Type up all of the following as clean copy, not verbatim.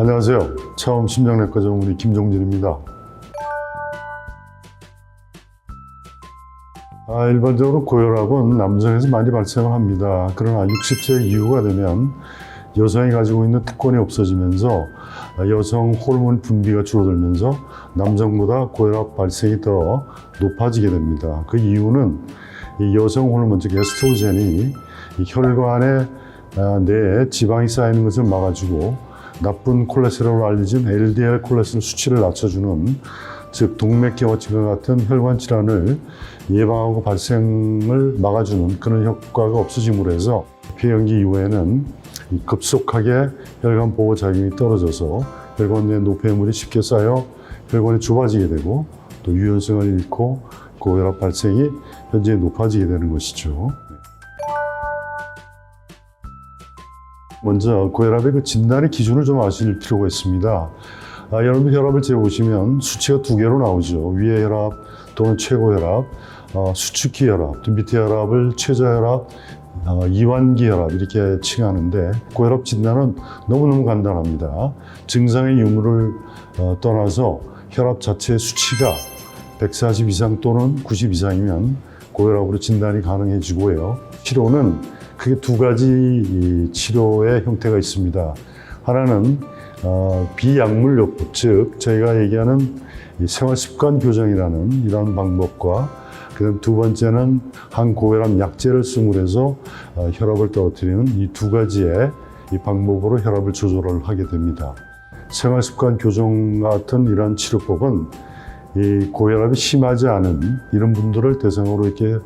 안녕하세요. 처음 심장내과 전문의 김종진입니다. 일반적으로 고혈압은 남성에서 많이 발생을 합니다. 그러나 60세 이후가 되면 여성이 가지고 있는 특권이 없어지면서 여성 호르몬 분비가 줄어들면서 남성보다 고혈압 발생이 더 높아지게 됩니다. 그 이유는 이 여성 호르몬, 즉 에스트로겐이 이 혈관에 내에 지방이 쌓이는 것을 막아주고 나쁜 콜레스테롤로 알려진 LDL 콜레스테롤 수치를 낮춰주는, 즉 동맥경화증과 같은 혈관 질환을 예방하고 발생을 막아주는 그런 효과가 없어짐으로 해서 폐경기 이후에는 급속하게 혈관 보호 작용이 떨어져서 혈관 내 노폐물이 쉽게 쌓여 혈관이 좁아지게 되고 또 유연성을 잃고 고혈압 발생이 현재 높아지게 되는 것이죠. 먼저 고혈압의 그 진단의 기준을 좀 아실 필요가 있습니다. 여러분 혈압을 재보시면 수치가 두 개로 나오죠. 위의 혈압 또는 최고혈압, 수축기 혈압, 또 밑에 혈압을 최저혈압, 이완기 혈압 이렇게 칭하는데, 고혈압 진단은 너무너무 간단합니다. 증상의 유무를 떠나서 혈압 자체의 수치가 140 이상 또는 90 이상이면 고혈압으로 진단이 가능해지고요. 치료는 크게 두 가지 치료의 형태가 있습니다. 하나는 비약물요법, 즉 저희가 얘기하는 생활습관 교정이라는 이런 방법과, 그다음 두 번째는 항고혈압 약제를 쓰므로 해서 혈압을 떨어뜨리는 이 두 가지의 이 방법으로 혈압을 조절을 하게 됩니다. 생활습관 교정 같은 이런 치료법은 이 고혈압이 심하지 않은 이런 분들을 대상으로 이렇게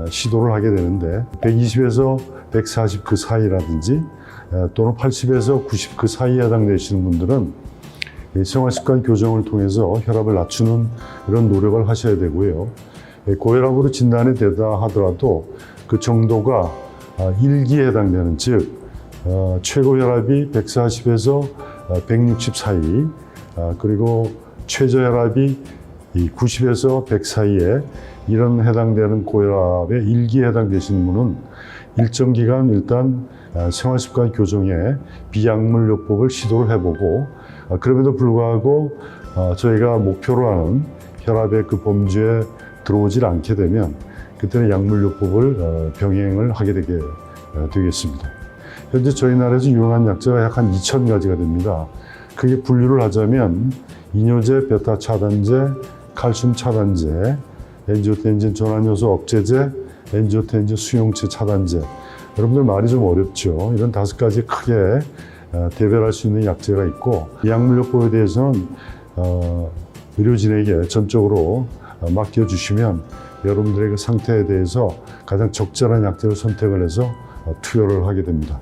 시도를 하게 되는데, 120에서 140 그 사이라든지 또는 80에서 90 그 사이에 해당되시는 분들은 이 생활습관 교정을 통해서 혈압을 낮추는 이런 노력을 하셔야 되고요. 고혈압으로 진단이 되다 하더라도 그 정도가 1기에 해당되는, 즉 최고 혈압이 140에서 160 사이, 그리고 최저혈압이 90에서 100 사이에 이런 해당되는 고혈압의 1기에 해당되시는 분은 일정 기간 일단 생활습관 교정에 비약물요법을 시도를 해보고, 그럼에도 불구하고 저희가 목표로 하는 혈압의 그 범주에 들어오질 않게 되면 그때는 약물요법을 병행을 하게 되겠습니다. 현재 저희 나라에서 유용한 약제가 약 한 2,000가지가 됩니다. 크게 분류를 하자면 이뇨제, 베타 차단제, 칼슘 차단제, 엔지오텐진 전환요소 억제제, 엔지오텐진 수용체 차단제. 여러분들 말이 좀 어렵죠. 이런 5가지 크게 대별할 수 있는 약제가 있고, 이 약물요법에 대해서는 의료진에게 전적으로 맡겨주시면 여러분들의 그 상태에 대해서 가장 적절한 약제를 선택을 해서 투여를 하게 됩니다.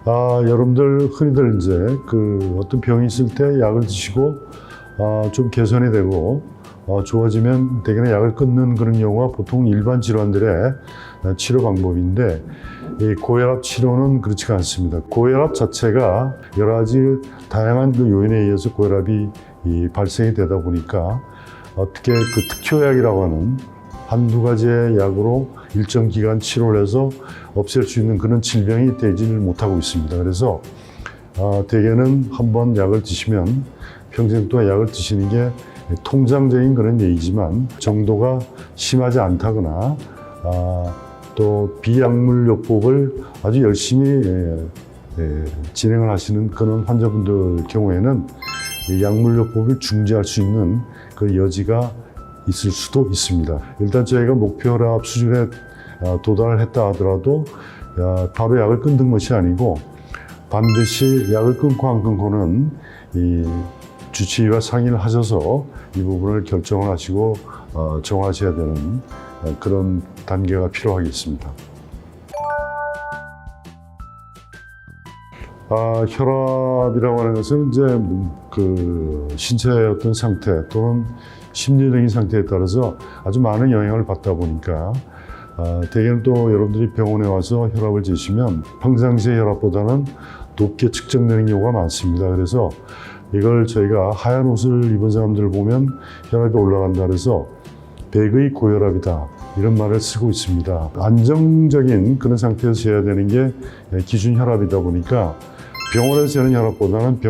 여러분들 흔히들 이제 어떤 병이 있을 때 약을 드시고 좀 개선이 되고 좋아지면 대개는 약을 끊는 그런 경우가 보통 일반 질환들의 치료 방법인데, 이 고혈압 치료는 그렇지가 않습니다. 고혈압 자체가 여러 가지 다양한 그 요인에 의해서 고혈압이 발생이 되다 보니까 어떻게 그 특효약이라고 하는 한두 가지의 약으로 일정 기간 치료를 해서 없앨 수 있는 그런 질병이 되지를 못하고 있습니다. 그래서 대개는 한번 약을 드시면 평생 동안 약을 드시는 게 통상적인 그런 얘기지만, 정도가 심하지 않다거나 또 비약물요법을 아주 열심히 진행을 하시는 그런 환자분들 경우에는 약물요법을 중지할 수 있는 그 여지가 있을 수도 있습니다. 일단 저희가 목표 혈압 수준에 도달을 했다 하더라도 바로 약을 끊는 것이 아니고, 반드시 약을 끊고 안 끊고는 이 주치의와 상의를 하셔서 이 부분을 결정을 하시고 정하셔야 되는 그런 단계가 필요하겠습니다. 혈압이라고 하는 것은 이제 그 신체의 어떤 상태 또는 심리적인 상태에 따라서 아주 많은 영향을 받다 보니까 대개는 또 여러분들이 병원에 와서 혈압을 재시면 평상시의 혈압보다는 높게 측정되는 경우가 많습니다. 그래서 이걸 저희가 하얀 옷을 입은 사람들을 보면 혈압이 올라간다 그래서 백의 고혈압이다, 이런 말을 쓰고 있습니다. 안정적인 그런 상태에서 재야 되는 게 기준 혈압이다 보니까 병원에서 재는 혈압보다는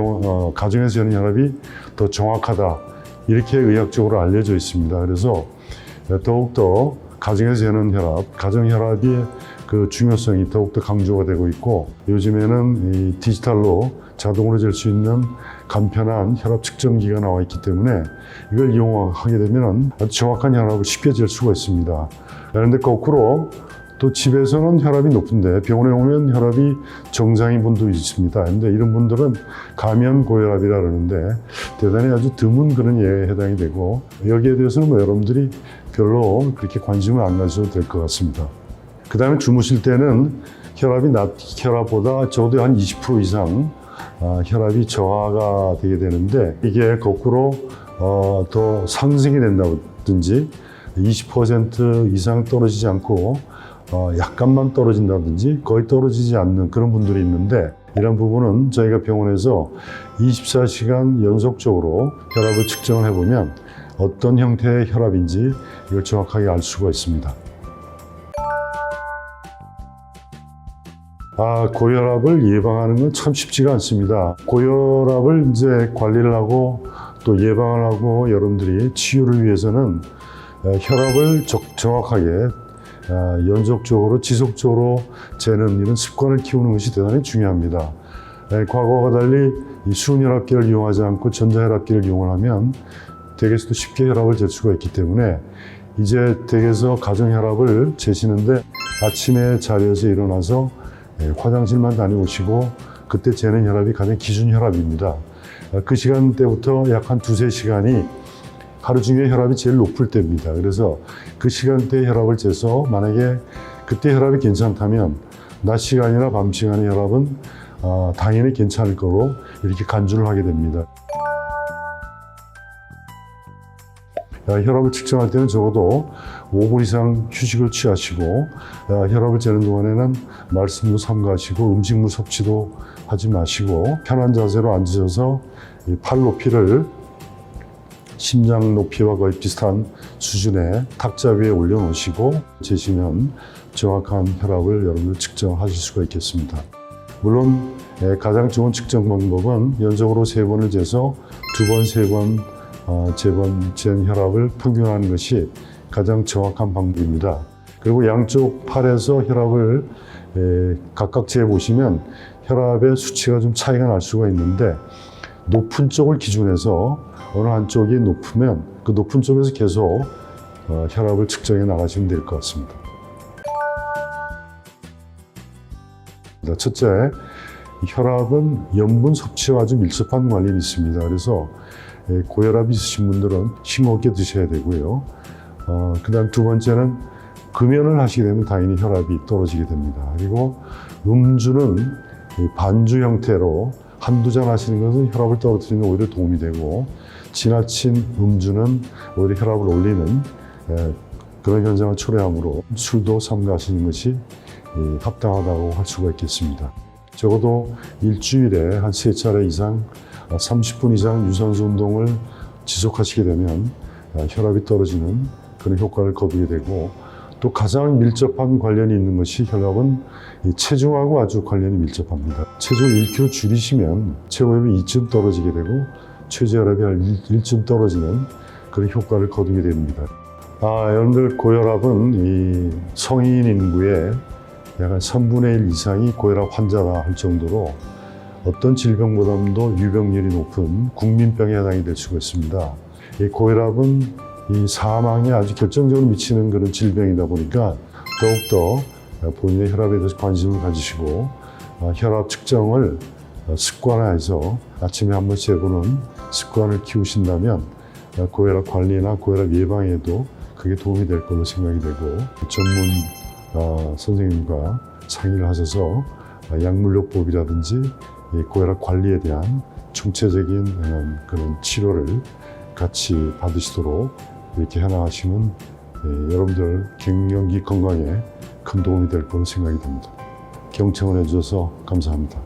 가정에서 재는 혈압이 더 정확하다. 이렇게 의학적으로 알려져 있습니다. 그래서 더욱더 가정에서 재는 혈압, 가정 혈압의 그 중요성이 더욱더 강조가 되고 있고, 요즘에는 이 디지털로 자동으로 잴 수 있는 간편한 혈압 측정기가 나와 있기 때문에 이걸 이용하게 되면 아주 정확한 혈압을 쉽게 잴 수가 있습니다. 그런데 거꾸로 또 집에서는 혈압이 높은데 병원에 오면 혈압이 정상인 분도 있습니다. 그런데 이런 분들은 가면 고혈압이라 그러는데 대단히 아주 드문 그런 예에 해당이 되고, 여기에 대해서는 뭐 여러분들이 별로 그렇게 관심을 안 가져도 될 것 같습니다. 그 다음에 주무실 때는 혈압이 낮 혈압보다 적어도 한 20% 이상 혈압이 저하가 되게 되는데, 이게 거꾸로 더 상승이 된다든지 20% 이상 떨어지지 않고 약간만 떨어진다든지 거의 떨어지지 않는 그런 분들이 있는데, 이런 부분은 저희가 병원에서 24시간 연속적으로 혈압을 측정을 해보면 어떤 형태의 혈압인지 이걸 정확하게 알 수가 있습니다. 고혈압을 예방하는 건 참 쉽지가 않습니다. 고혈압을 이제 관리를 하고 또 예방을 하고 여러분들이 치유를 위해서는 혈압을 정확하게 연속적으로 지속적으로 재는 이런 습관을 키우는 것이 대단히 중요합니다. 과거와 달리 이 수은혈압계를 이용하지 않고 전자혈압계를 이용을 하면 댁에서도 쉽게 혈압을 잴 수가 있기 때문에, 이제 댁에서 가정혈압을 재시는데 아침에 자리에서 일어나서 화장실만 다녀오시고 그때 재는 혈압이 가장 기준 혈압입니다. 그 시간대부터 약 한 2-3시간이 하루 중에 혈압이 제일 높을 때입니다. 그래서 그 시간대에 혈압을 재서 만약에 그때 혈압이 괜찮다면 낮 시간이나 밤 시간의 혈압은 당연히 괜찮을 거로 이렇게 간주를 하게 됩니다. 혈압을 측정할 때는 적어도 5분 이상 휴식을 취하시고, 혈압을 재는 동안에는 말씀도 삼가하시고 음식물 섭취도 하지 마시고 편한 자세로 앉으셔서 팔 높이를 심장 높이와 거의 비슷한 수준의 탁자 위에 올려놓으시고 재시면 정확한 혈압을 여러분들 측정하실 수가 있겠습니다. 물론 가장 좋은 측정 방법은 연속으로 3번을 재서 2번, 3번 잰 혈압을 평균하는 것이 가장 정확한 방법입니다. 그리고 양쪽 팔에서 혈압을 각각 재보시면 혈압의 수치가 좀 차이가 날 수가 있는데, 높은 쪽을 기준해서 어느 한쪽이 높으면 그 높은 쪽에서 계속 혈압을 측정해 나가시면 될 것 같습니다. 첫째, 혈압은 염분 섭취와 아주 밀접한 관련이 있습니다. 그래서 고혈압이 있으신 분들은 싱겁게 드셔야 되고요. 그 다음 2번째는 금연을 하시게 되면 당연히 혈압이 떨어지게 됩니다. 그리고 음주는 반주 형태로 한두 잔 하시는 것은 혈압을 떨어뜨리는 데 오히려 도움이 되고, 지나친 음주는 오히려 혈압을 올리는 그런 현상을 초래하므로 술도 삼가하시는 것이 합당하다고 할 수가 있겠습니다. 적어도 일주일에 한 3차례 이상 30분 이상 유산소 운동을 지속하시게 되면 혈압이 떨어지는 그런 효과를 거두게 되고, 또 가장 밀접한 관련이 있는 것이 혈압은 체중하고 아주 관련이 밀접합니다. 체중 1kg 줄이시면 체고혈압이 2쯤 떨어지게 되고 최저혈압이 한 1쯤 떨어지는 그런 효과를 거두게 됩니다. 여러분들 고혈압은 이 성인 인구의 약 3분의 1 이상이 고혈압 환자다 할 정도로 어떤 질병보다도 유병률이 높은 국민병에 해당이 될 수가 있습니다. 이 고혈압은 이 사망에 아주 결정적으로 미치는 그런 질병이다 보니까 더욱더 본인의 혈압에 대해서 관심을 가지시고 혈압 측정을 습관화해서 아침에 한 번씩 해보는 습관을 키우신다면 고혈압 관리나 고혈압 예방에도 그게 도움이 될 걸로 생각이 되고, 전문 선생님과 상의를 하셔서 약물요법이라든지 고혈압 관리에 대한 총체적인 그런 치료를 같이 받으시도록 이렇게 해나가시면 여러분들 갱년기 건강에 큰 도움이 될 걸로 생각이 됩니다. 경청을 해주셔서 감사합니다.